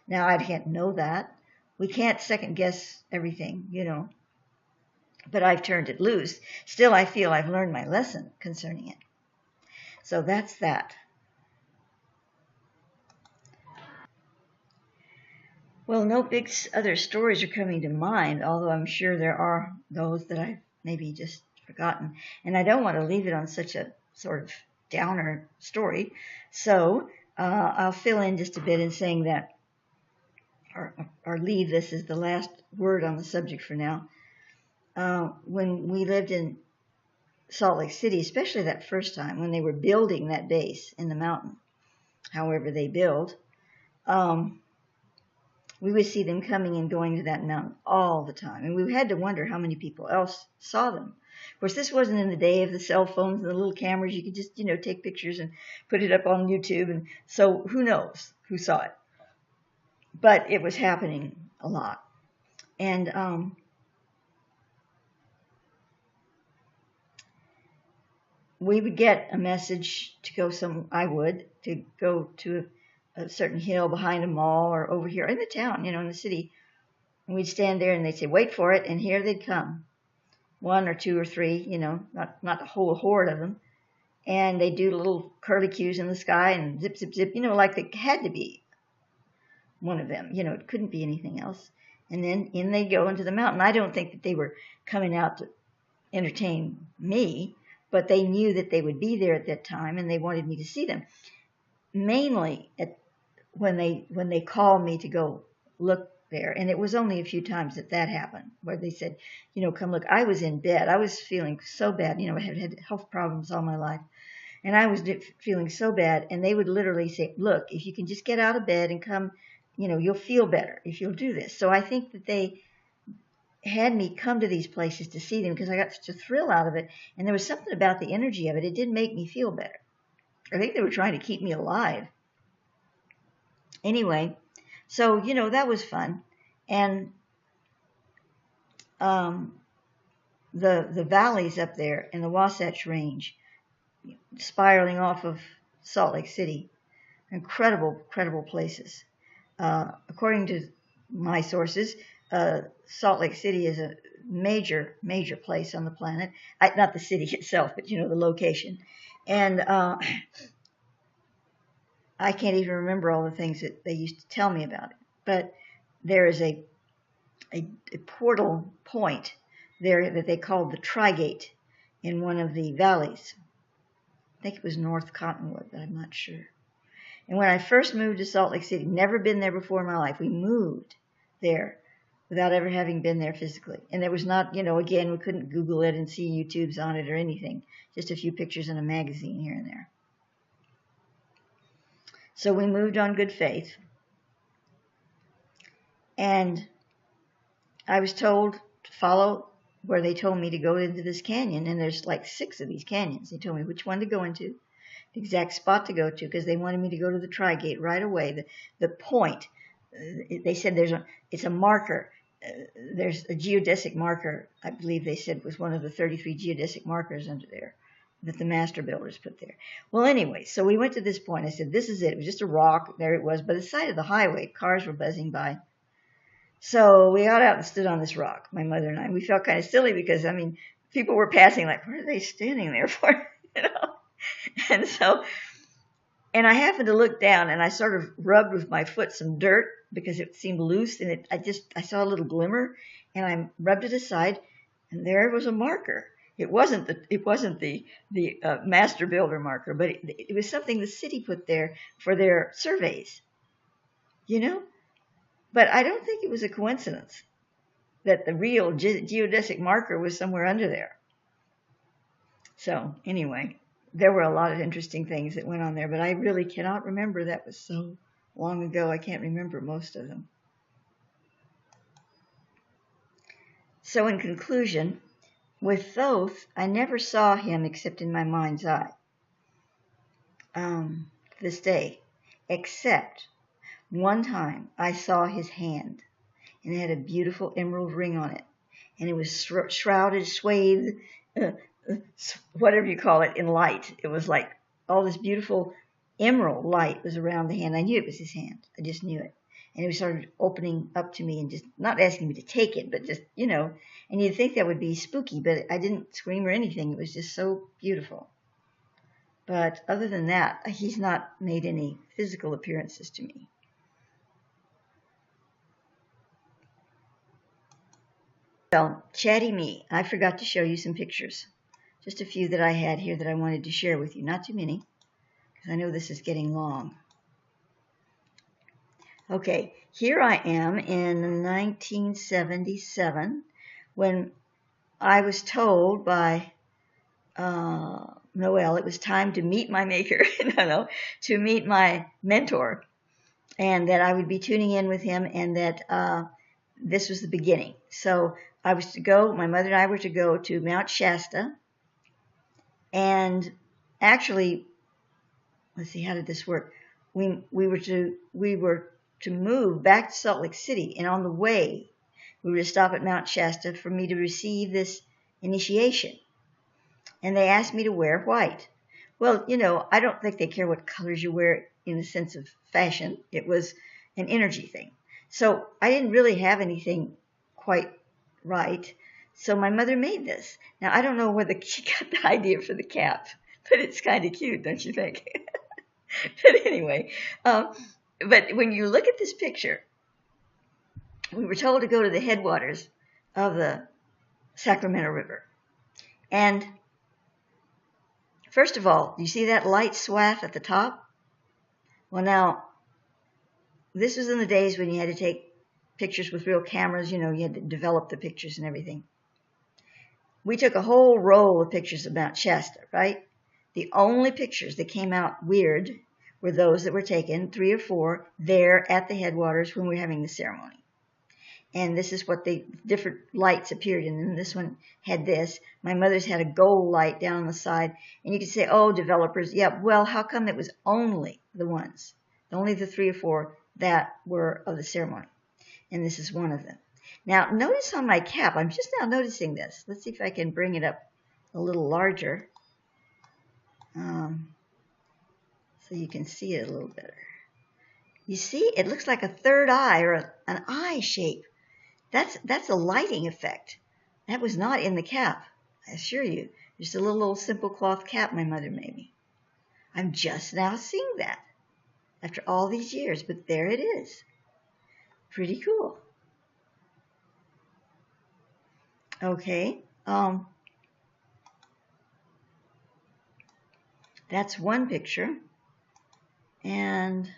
Now, I can't know that. We can't second guess everything, But I've turned it loose. Still, I feel I've learned my lesson concerning it. So that's that. Well, no big other stories are coming to mind, although I'm sure there are those that I've maybe just forgotten. And I don't want to leave it on such a sort of downer story. So I'll fill in just a bit in saying that, or leave this as the last word on the subject for now. When we lived in Salt Lake City, especially that first time when they were building that base in the mountain, however they build, we would see them coming and going to that mountain all the time. And we had to wonder how many people else saw them. Of course, this wasn't in the day of the cell phones and the little cameras. You could just, take pictures and put it up on YouTube. And so who knows who saw it. But it was happening a lot. And we would get a message to go to go to a certain hill behind a mall or over here in the town, in the city. And we'd stand there and they'd say, wait for it. And here they'd come. 1 or 2 or 3, not the whole horde of them. And they'd do little curlicues in the sky and zip, zip, zip, like it had to be one of them. It couldn't be anything else. And then in they go into the mountain. I don't think that they were coming out to entertain me, but they knew that they would be there at that time and they wanted me to see them. Mainly when they called me to go look there, and it was only a few times that happened, where they said, come look. I was in bed. I was feeling so bad. I had health problems all my life, and I was feeling so bad, and they would literally say, look, if you can just get out of bed and come, you'll feel better if you'll do this. So I think that they had me come to these places to see them because I got such a thrill out of it, and there was something about the energy of it. It did make me feel better. I think they were trying to keep me alive. Anyway, so, that was fun. And the valleys up there in the Wasatch Range, spiraling off of Salt Lake City, incredible places. According to my sources, Salt Lake City is a major place on the planet. Not the city itself, but, the location. And I can't even remember all the things that they used to tell me about it. But there is a portal point there that they called the Tri-Gate in one of the valleys. I think it was North Cottonwood, but I'm not sure. And when I first moved to Salt Lake City, never been there before in my life, we moved there without ever having been there physically. And there was not, again, we couldn't Google it and see YouTubes on it or anything. Just a few pictures in a magazine here and there. So we moved on good faith. And I was told to follow where they told me to go into this canyon. And there's like 6 of these canyons. They told me which one to go into, the exact spot to go to, because they wanted me to go to the Tri-Gate right away. The point, they said it's a marker. There's a geodesic marker, I believe they said was one of the 33 geodesic markers under there that the master builders put there. Well, anyway, so we went to this point. I said, this is it. It was just a rock. There it was by the side of the highway. Cars were buzzing by. So we got out and stood on this rock, my mother and I. We felt kind of silly because, people were passing like, what are they standing there for? And I happened to look down and I sort of rubbed with my foot some dirt because it seemed loose, and I saw a little glimmer, and I rubbed it aside, and there was a marker. It wasn't the master builder marker, but it was something the city put there for their surveys, you know. But I don't think it was a coincidence that the real geodesic marker was somewhere under there. So anyway, there were a lot of interesting things that went on there, but I really cannot remember. That was so long ago, I can't remember most of them. So in conclusion, with Thoth, I never saw him except in my mind's eye this day, except one time I saw his hand, and it had a beautiful emerald ring on it, and it was shrouded, swathed, whatever you call it, in light. It was like all this beautiful emerald light was around the hand. I knew it was his hand. I just knew it. And he started opening up to me and just not asking me to take it, but just, you know, and you'd think that would be spooky, but I didn't scream or anything. It was just so beautiful. But other than that, he's not made any physical appearances to me. Well, chatty me, I forgot to show you some pictures. Just a few that I had here that I wanted to share with you. Not too many, because I know this is getting long. Okay, here I am in 1977 when I was told by Noel it was time to meet my maker, to meet my mentor, and that I would be tuning in with him, and that this was the beginning. So I was to go, my mother and I were to go to Mount Shasta, and actually, let's see, how did this work? We were to move back to Salt Lake City, and on the way, we were to stop at Mount Shasta for me to receive this initiation. And they asked me to wear white. Well, you know, I don't think they care what colors you wear in the sense of fashion. It was an energy thing. So I didn't really have anything quite right. So my mother made this. Now, I don't know where she got the idea for the cap, but it's kind of cute, don't you think? But anyway, but when you look at this picture, we were told to go to the headwaters of the Sacramento River. And first of all, you see that light swath at the top? Well, now, this was in the days when you had to take pictures with real cameras. You know, you had to develop the pictures and everything. We took a whole roll of pictures of Mount Shasta, right? The only pictures that came out weird were those that were taken, 3 or 4, there at the headwaters when we were having the ceremony. And this is what the different lights appeared in. And this one had this. My mother's had a gold light down on the side. And you could say, oh, developers. Yeah, well, how come it was only the ones, only the 3 or 4 that were of the ceremony? And this is one of them. Now, notice on my cap, I'm just now noticing this. Let's see if I can bring it up a little larger so you can see it a little better. You see, it looks like a third eye or an eye shape. That's a lighting effect. That was not in the cap, I assure you. Just a little simple cloth cap my mother made me. I'm just now seeing that after all these years, but there it is. Pretty cool. Okay, that's one picture, and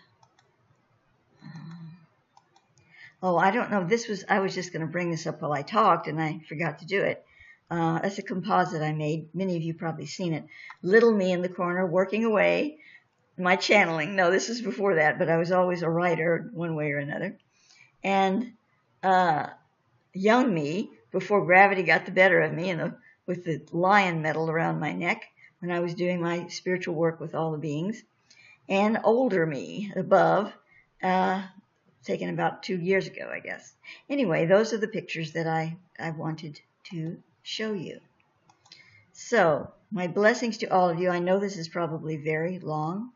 oh, I don't know. I was just going to bring this up while I talked, and I forgot to do it. That's a composite I made. Many of you probably seen it. Little me in the corner working away, my channeling. No, this is before that, but I was always a writer one way or another. And young me, before gravity got the better of me, with the lion medal around my neck when I was doing my spiritual work with all the beings. And older me above, taken about 2 years ago, I guess. Anyway, those are the pictures that I wanted to show you. So, my blessings to all of you. I know this is probably very long,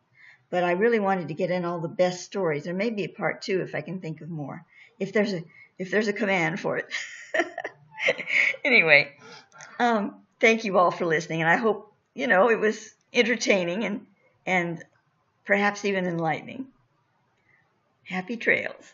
but I really wanted to get in all the best stories. There may be a part 2 if I can think of more, if there's a command for it. Anyway, thank you all for listening, and I hope, it was entertaining and perhaps even enlightening. Happy trails.